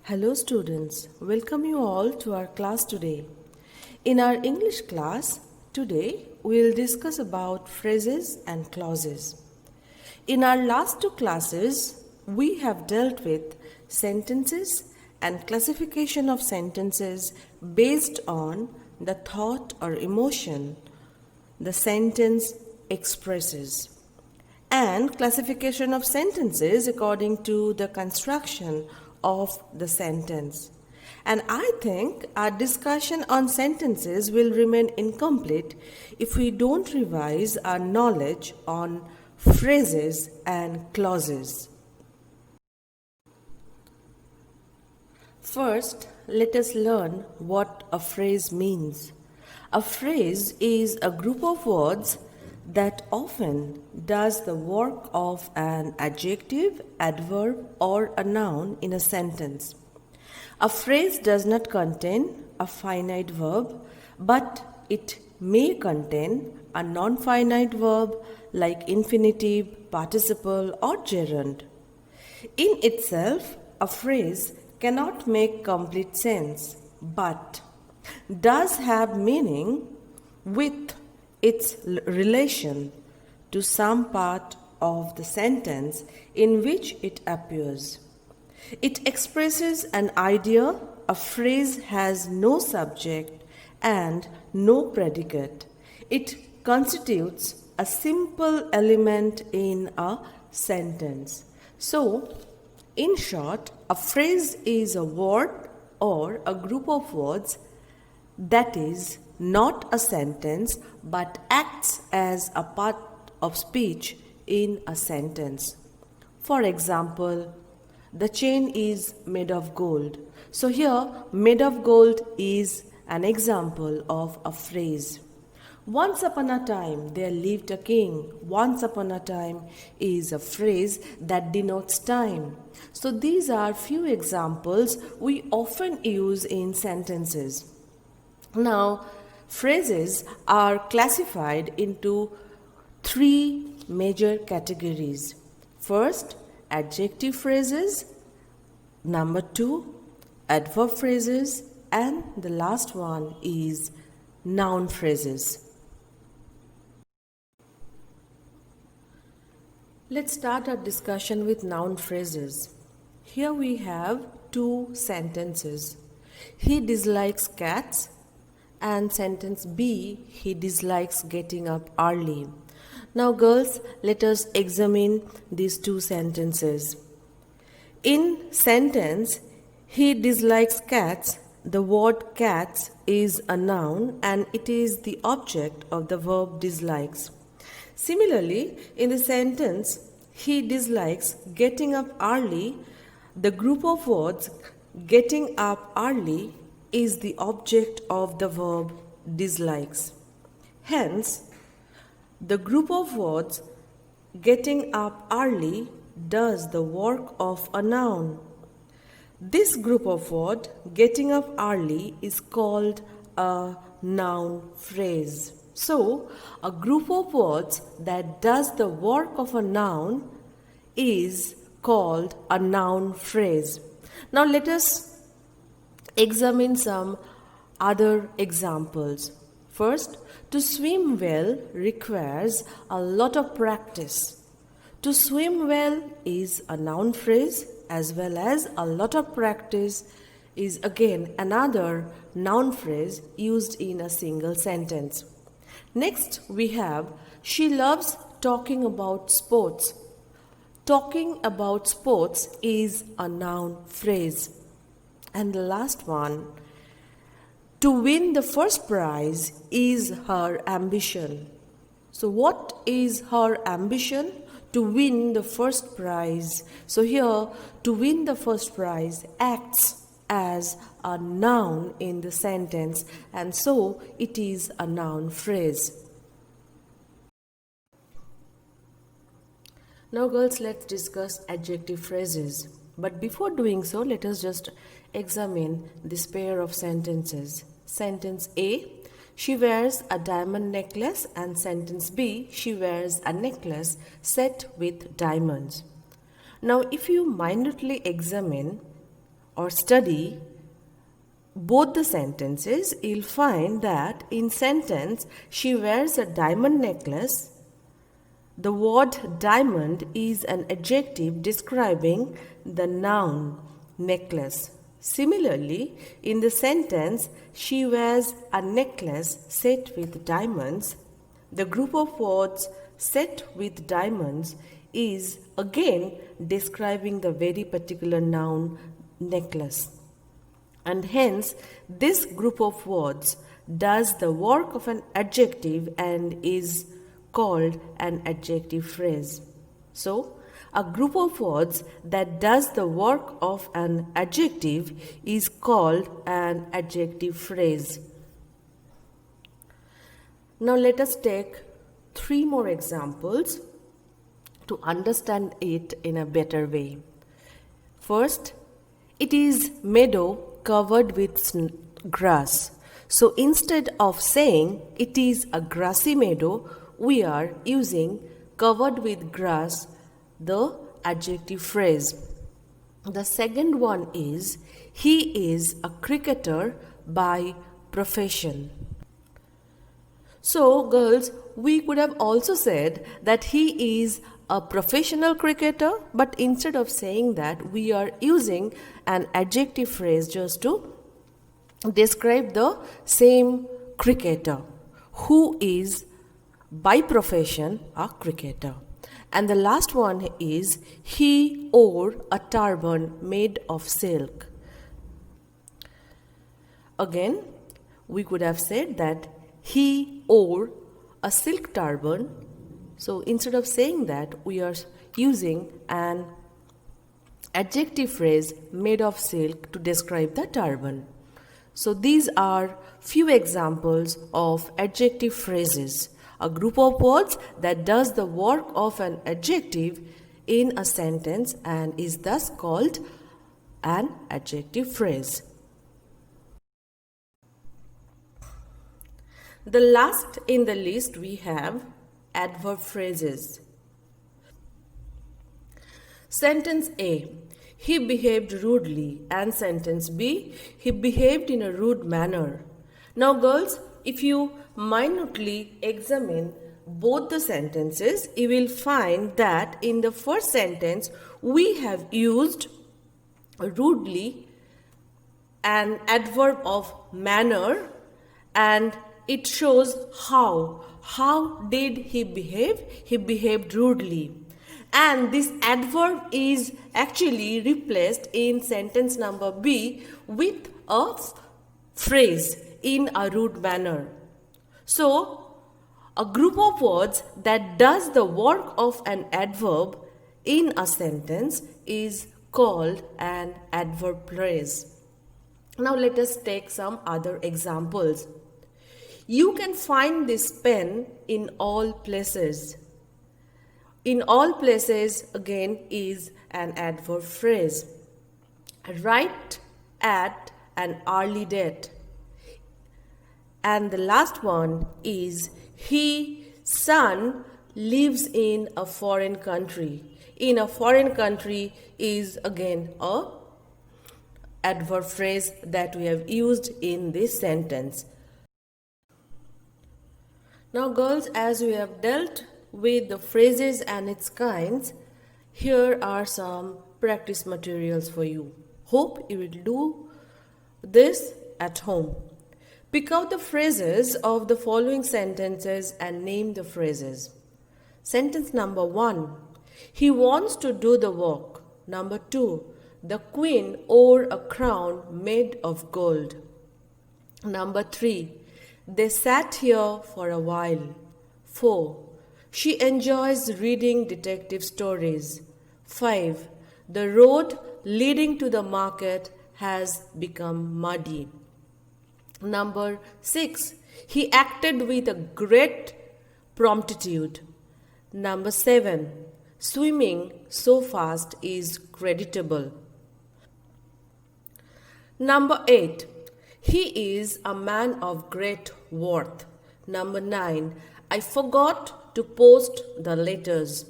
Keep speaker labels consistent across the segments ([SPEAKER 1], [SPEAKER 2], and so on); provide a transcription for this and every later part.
[SPEAKER 1] Hello students, welcome you all to our class today. In our English class, today we will discuss about phrases and clauses. In our last two classes, we have dealt with sentences and classification of sentences based on the thought or emotion the sentence expresses, and classification of sentences according to the construction of the sentence. And I think our discussion on sentences will remain incomplete if we don't revise our knowledge on phrases and clauses. First, let us learn what a phrase means. A phrase is a group of words that often does the work of an adjective, adverb, or a noun in a sentence. A phrase does not contain a finite verb, but it may contain a non-finite verb like infinitive, participle, or gerund. In itself, a phrase cannot make complete sense, but does have meaning with its relation to some part of the sentence in which it appears. It expresses an idea. A phrase has no subject and no predicate. It constitutes a simple element in a sentence. So, in short, a phrase is a word or a group of words that is not a sentence but acts as a part of speech in a sentence. For example, the chain is made of gold. So here, made of gold is an example of a phrase. Once upon a time there lived a king. Once upon a time is a phrase that denotes time. So these are few examples we often use in sentences. Now, phrases are classified into three major categories. First, adjective phrases. Number two, adverb phrases. And the last one is noun phrases. Let's start our discussion with noun phrases. Here we have two sentences. He dislikes cats, and sentence B, he dislikes getting up early. Now girls, let us examine these two sentences. In sentence, he dislikes cats, the word cats is a noun and it is the object of the verb dislikes. Similarly, in the sentence, he dislikes getting up early, the group of words getting up early is the object of the verb dislikes. Hence, the group of words getting up early does the work of a noun. This group of words getting up early is called a noun phrase. So, a group of words that does the work of a noun is called a noun phrase. Now let us examine some other examples. First, to swim well requires a lot of practice. To swim well is a noun phrase as well as a lot of practice is again another noun phrase used in a single sentence. Next, we have she loves talking about sports. Talking about sports is a noun phrase. And the last one, to win the first prize is her ambition. So what is her ambition? To win the first prize. So here, to win the first prize acts as a noun in the sentence and so it is a noun phrase. Now girls, let's discuss adjective phrases. But before doing so, let us just examine this pair of sentences. Sentence A, she wears a diamond necklace, and sentence B, she wears a necklace set with diamonds. Now if you minutely examine or study both the sentences, you'll find that in sentence, she wears a diamond necklace. The word diamond is an adjective describing the noun necklace. Similarly, in the sentence, she wears a necklace set with diamonds. The group of words set with diamonds is again describing the very particular noun necklace. And hence, this group of words does the work of an adjective and is called an adjective phrase. So, a group of words that does the work of an adjective is called an adjective phrase. Now, let us take 3 more examples to understand it in a better way. First, it is meadow covered with grass. So instead of saying it is a grassy meadow, we are using covered with grass, the adjective phrase. The second one is he is a cricketer by profession. So girls, we could have also said that he is a professional cricketer, but instead of saying that, we are using an adjective phrase just to describe the same cricketer who is by profession a cricketer. And the last one is he wore a turban made of silk. Again, we could have said that he wore a silk turban. So instead of saying that, we are using an adjective phrase made of silk to describe the turban. So these are few examples of adjective phrases, a group of words that does the work of an adjective in a sentence and is thus called an adjective phrase. The last in the list we have adverb phrases. Sentence A, he behaved rudely, and sentence B, he behaved in a rude manner. Now girls, if you minutely examine both the sentences, you will find that in the first sentence we have used rudely, an adverb of manner, and it shows how. How did he behave? He behaved rudely. And this adverb is actually replaced in sentence number B with a phrase in a rude manner. So, a group of words that does the work of an adverb in a sentence is called an adverb phrase. Now let us take some other examples. You can find this pen in all places. In all places again is an adverb phrase. Right at an early date. And the last one is his son lives in a foreign country. In a foreign country is again a adverb phrase that we have used in this sentence. Now girls, as we have dealt with the phrases and its kinds, here are some practice materials for you. Hope you will do this at home. Pick out the phrases of the following sentences and name the phrases. Sentence number 1, he wants to do the work. Number 2, the queen wore a crown made of gold. Number 3, they sat here for a while. 4, she enjoys reading detective stories. 5, the road leading to the market has become muddy. Number 6, he acted with a great promptitude. Number 7, swimming so fast is creditable. Number 8, he is a man of great worth. Number 9, I forgot to post the letters.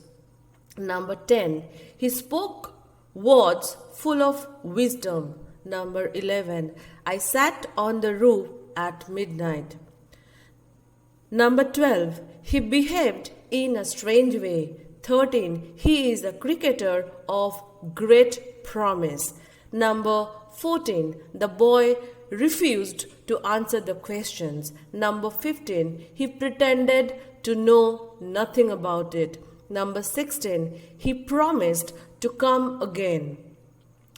[SPEAKER 1] Number 10, he spoke words full of wisdom. Number 11. I sat on the roof at midnight. Number 12. He behaved in a strange way. 13. He is a cricketer of great promise. Number 14. The boy refused to answer the questions. Number 15. He pretended to know nothing about it. Number 16. He promised to come again.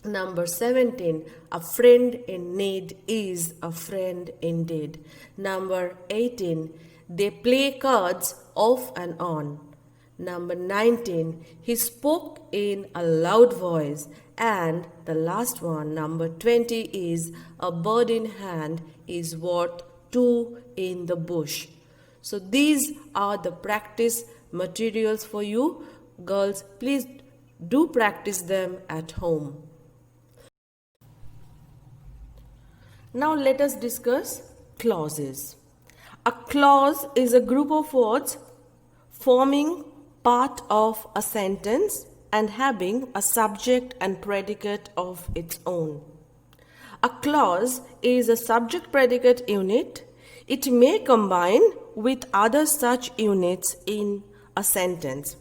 [SPEAKER 1] Number 17. A friend in need is a friend indeed. Number 18. They play cards off and on. Number 19. He spoke in a loud voice. And the last one, number 20, is a bird in hand is worth two in the bush. So these are the practice materials for you. Girls, please do practice them at home. Now let us discuss clauses. A clause is a group of words forming part of a sentence and having a subject and predicate of its own. A clause is a subject-predicate unit. It may combine with other such units in a sentence.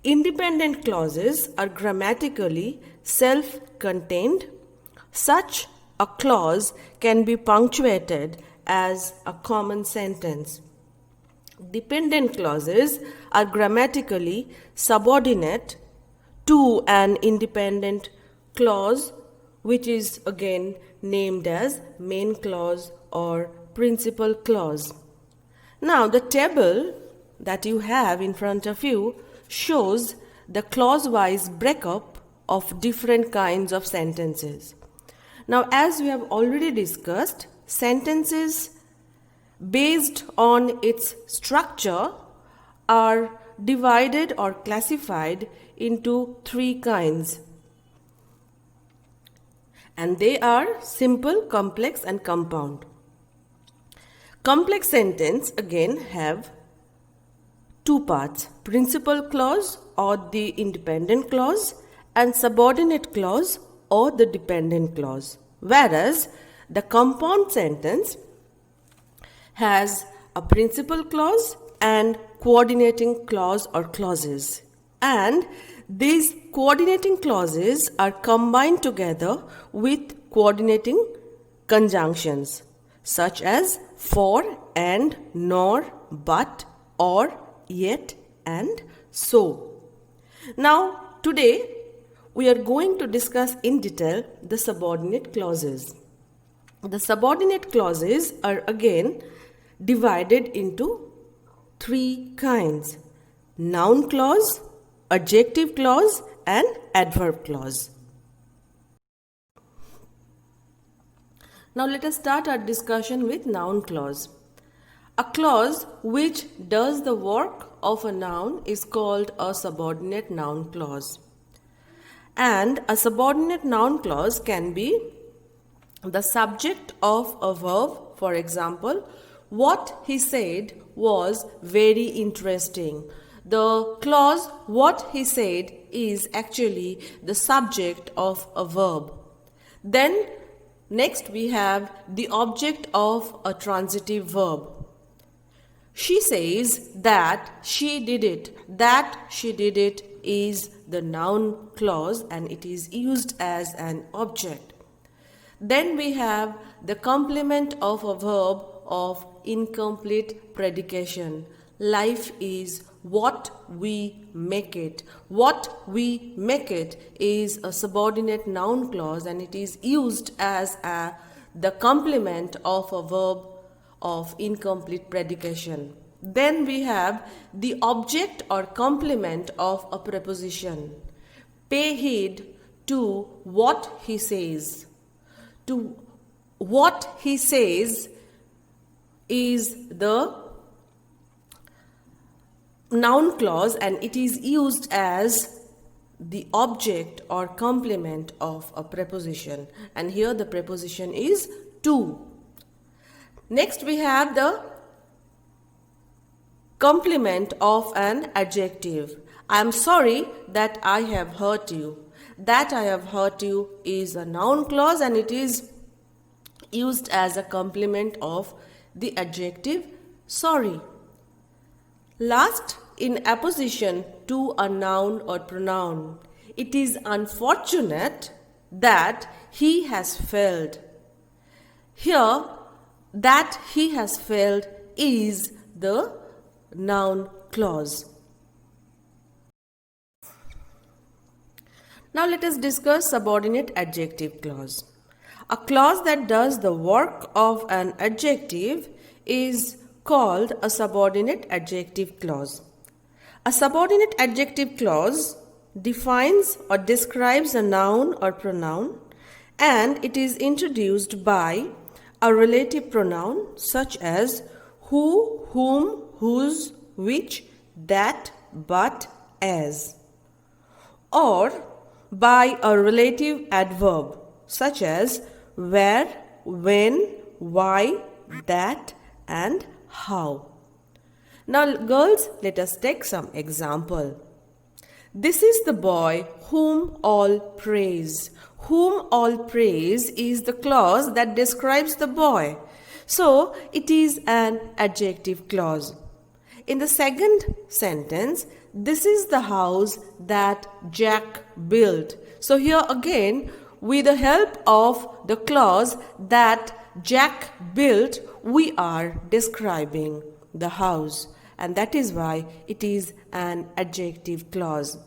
[SPEAKER 1] Independent clauses are grammatically self-contained. Such a clause can be punctuated as a common sentence. Dependent clauses are grammatically subordinate to an independent clause, which is again named as main clause or principal clause. Now, the table that you have in front of you shows the clause-wise breakup of different kinds of sentences. Now, as we have already discussed, sentences based on its structure are divided or classified into three kinds. And they are simple, complex, and compound. Complex sentence again have two parts: principal clause or the independent clause and subordinate clause or the dependent clause. Whereas the compound sentence has a principal clause and coordinating clause or clauses. And these coordinating clauses are combined together with coordinating conjunctions such as for, and, nor, but, or, yet, and so. Now, today we are going to discuss in detail the subordinate clauses. The subordinate clauses are again divided into three kinds: noun clause, adjective clause, and adverb clause. Now let us start our discussion with noun clause. A clause which does the work of a noun is called a subordinate noun clause. And a subordinate noun clause can be the subject of a verb. For example, what he said was very interesting. The clause what he said is actually the subject of a verb. Then next we have the object of a transitive verb. She says that she did it. That she did it is the noun clause and it is used as an object. Then we have the complement of a verb of incomplete predication. Life is what we make it. What we make it is a subordinate noun clause and it is used as the complement of a verb of incomplete predication. Then we have the object or complement of a preposition. Pay heed to what he says. To what he says is the noun clause and it is used as the object or complement of a preposition, and here the preposition is to. Next we have the complement of an adjective. I am sorry that I have hurt you. that I have hurt you is a noun clause and it is used as a complement of the adjective sorry. Last, in apposition to a noun or pronoun, it is unfortunate that he has failed. Here, that he has failed is the noun clause. Now let us discuss subordinate adjective clause. A clause that does the work of an adjective is called a subordinate adjective clause. A subordinate adjective clause defines or describes a noun or pronoun, and it is introduced by a relative pronoun such as who, whom, whose, which, that, but, as, or by a relative adverb such as where, when, why, that, and how. Now, girls, let us take some example. This is the boy whom all praise. Whom all praise is the clause that describes the boy. So, it is an adjective clause. In the second sentence, this is the house that Jack built. So, here again, with the help of the clause that Jack built, we are describing the house, and that is why it is an adjective clause.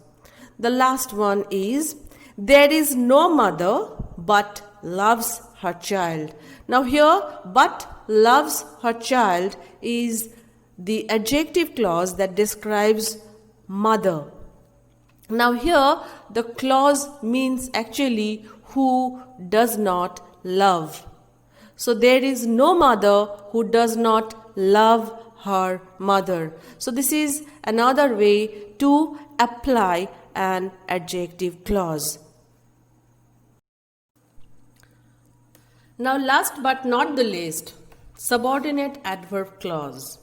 [SPEAKER 1] The last one is there is no mother but loves her child. Now here but loves her child is the adjective clause that describes mother. Now here the clause means actually who does not love. So there is no mother who does not love her mother. So this is another way to apply an adjective clause. Now last but not the least, subordinate adverb clause.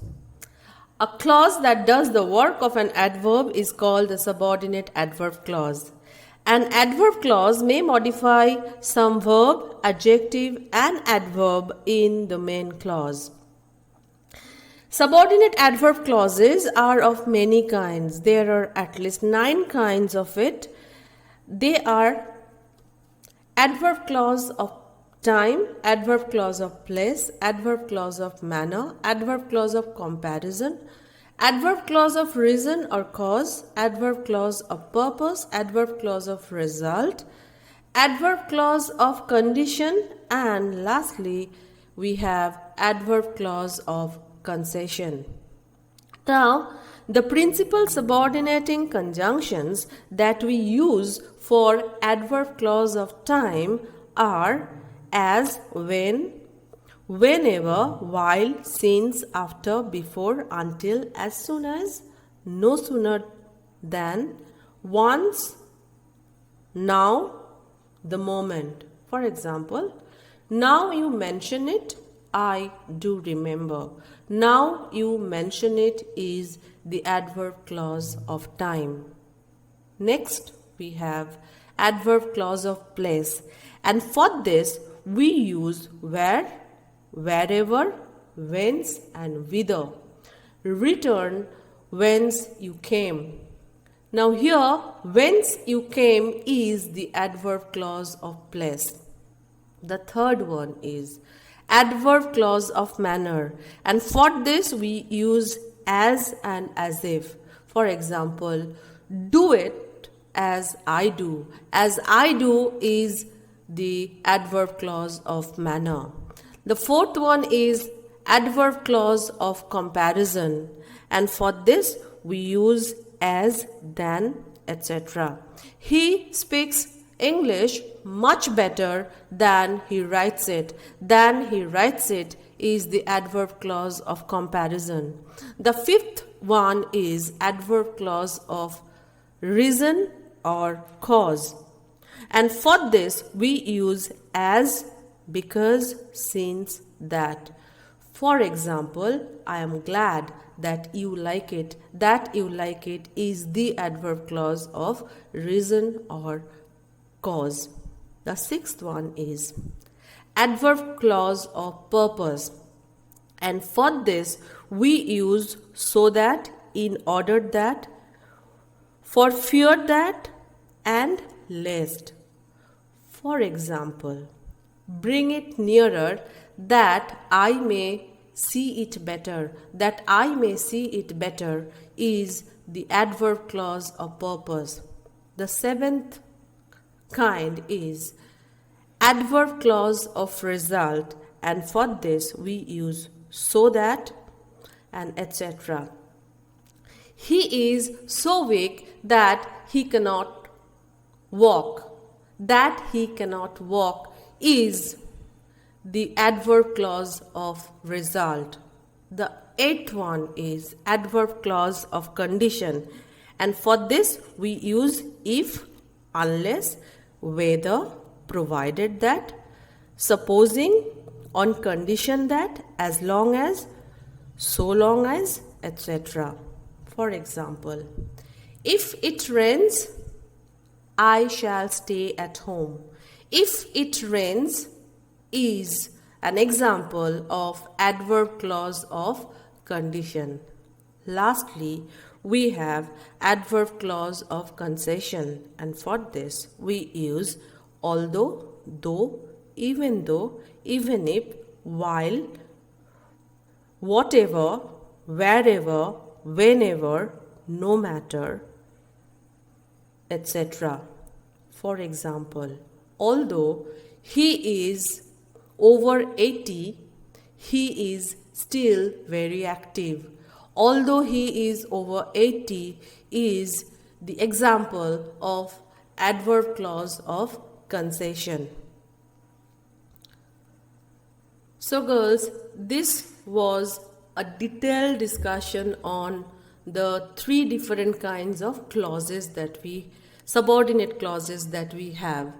[SPEAKER 1] A clause that does the work of an adverb is called the subordinate adverb clause. An adverb clause may modify some verb, adjective, and adverb in the main clause. Subordinate adverb clauses are of many kinds. There are at least 9 kinds of it. They are adverb clause of time, adverb clause of place, adverb clause of manner, adverb clause of comparison, adverb clause of reason or cause, adverb clause of purpose, adverb clause of result, adverb clause of condition, and lastly, we have adverb clause of concession. Now, the principal subordinating conjunctions that we use for adverb clause of time are as, when, whenever, while, since, after, before, until, as soon as, no sooner than, once, now, the moment. For example, now you mention it, I do remember. Now you mention it is the adverb clause of time. Next, we have adverb clause of place. And for this, we use where, wherever, whence, and whither. Return, whence you came. Now here, whence you came is the adverb clause of place. The third one is adverb clause of manner, and for this we use as and as if. For example, do it as I do. As I do is the adverb clause of manner. The fourth one is adverb clause of comparison, and for this we use as, than, etc. He speaks English much better than he writes it. Than he writes it is the adverb clause of comparison. The fifth one is adverb clause of reason or cause. And for this we use as, because, since, that. For example, I am glad that you like it. That you like it is the adverb clause of reason or cause. The sixth one is adverb clause of purpose. And for this, we use so that, in order that, for fear that, and lest. For example, bring it nearer that I may see it better. That I may see it better is the adverb clause of purpose. The seventh kind is adverb clause of result, and for this we use so that and etc. He is so weak that he cannot walk. That he cannot walk is the adverb clause of result. The eighth one is adverb clause of condition, and for this we use if, unless, whether, provided that, supposing, on condition that, as long as, so long as, etc. For example, if it rains, I shall stay at home. If it rains is an example of adverb clause of condition. Lastly, we have adverb clause of concession, and for this we use although, though, even though, even if, while, whatever, wherever, whenever, no matter, etc. For example, although he is over 80, he is still very active. Although he is over 80 is the example of adverb clause of concession. So girls, this was a detailed discussion on the three different kinds of clauses that subordinate clauses that we have.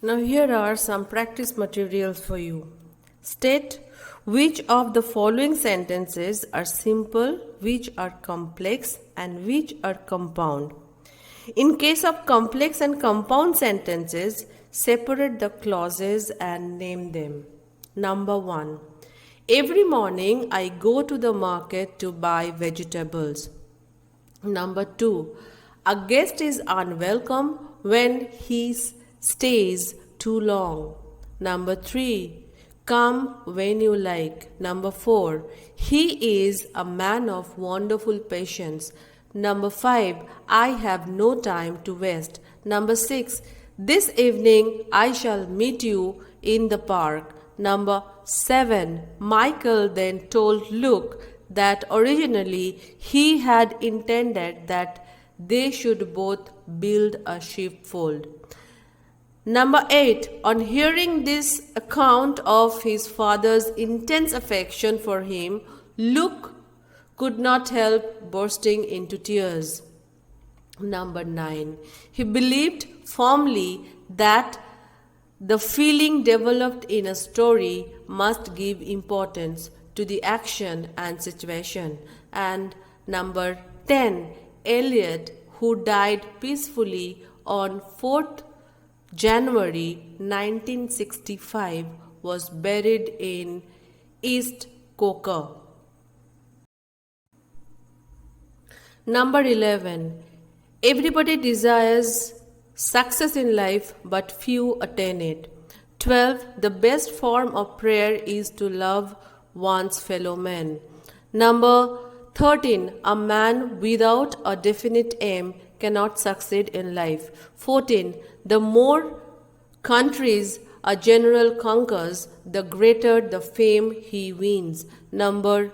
[SPEAKER 1] Now here are some practice materials for you. State which of the following sentences are simple, which are complex, and which are compound. In case of complex and compound sentences, separate the clauses and name them. Number 1. Every morning I go to the market to buy vegetables. Number 2. A guest is unwelcome when he stays too long. Number 3. Come when you like. Number 4. He is a man of wonderful patience. Number 5. I have no time to waste. Number 6. This evening I shall meet you in the park. Number 7. Michael then told Luke that originally he had intended that they should both build a sheepfold. Number 8. On hearing this account of his father's intense affection for him, Luke could not help bursting into tears. Number 9. He believed firmly that the feeling developed in a story must give importance to the action and situation. And number 10. Eliot, who died peacefully on 4th January 1965, was buried in East Coker. Number 11. Everybody desires success in life, but few attain it. 12. The best form of prayer is to love one's fellow man. Number 13. A man without a definite aim cannot succeed in life. 14. The more countries a general conquers, the greater the fame he wins. Number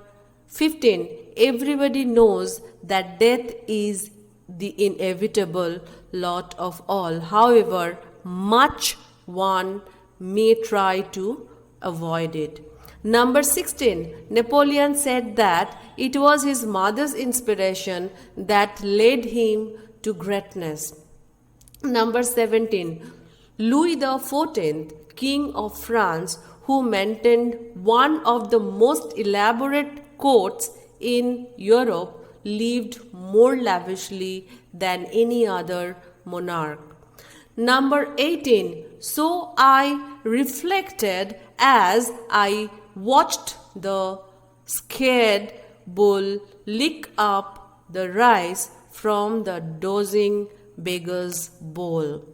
[SPEAKER 1] 15. Everybody knows that death is the inevitable lot of all. However much one may try to avoid it. Number 16. Napoleon said that it was his mother's inspiration that led him to greatness. Number 17. Louis XIV, King of France, who maintained one of the most elaborate courts in Europe, lived more lavishly than any other monarch. Number 18. So I reflected as I watched the scared bull lick up the rice from the dozing beggar's bowl.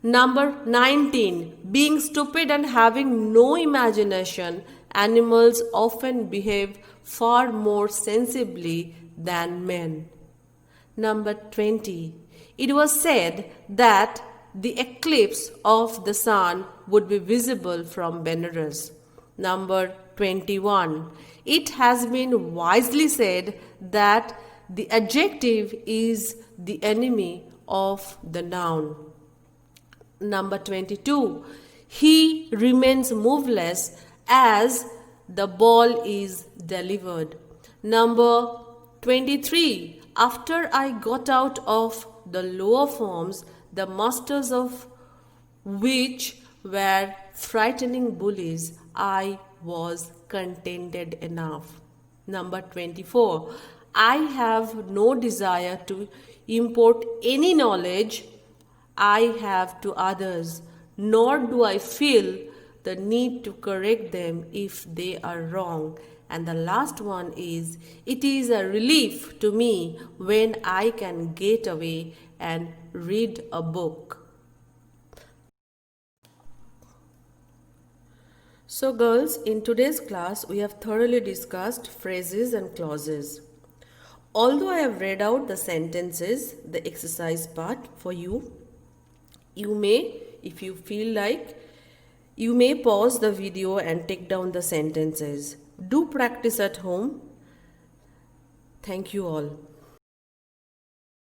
[SPEAKER 1] Number 19. Being stupid and having no imagination, animals often behave far more sensibly than men. Number 20. It was said that the eclipse of the sun would be visible from Benares. Number 21. It has been wisely said that the adjective is the enemy of the noun. Number 22. He remains moveless as the ball is delivered. Number 23. After I got out of the lower forms, the masters of which were frightening bullies, I was contented enough. Number 24. I have no desire to import any knowledge I have to others, nor do I feel the need to correct them if they are wrong. And the last one is, it is a relief to me when I can get away and read a book. So girls, in today's class, we have thoroughly discussed phrases and clauses. Although I have read out the sentences, the exercise part for you, you may, if you feel like, you may pause the video and take down the sentences. Do practice at home. Thank you all.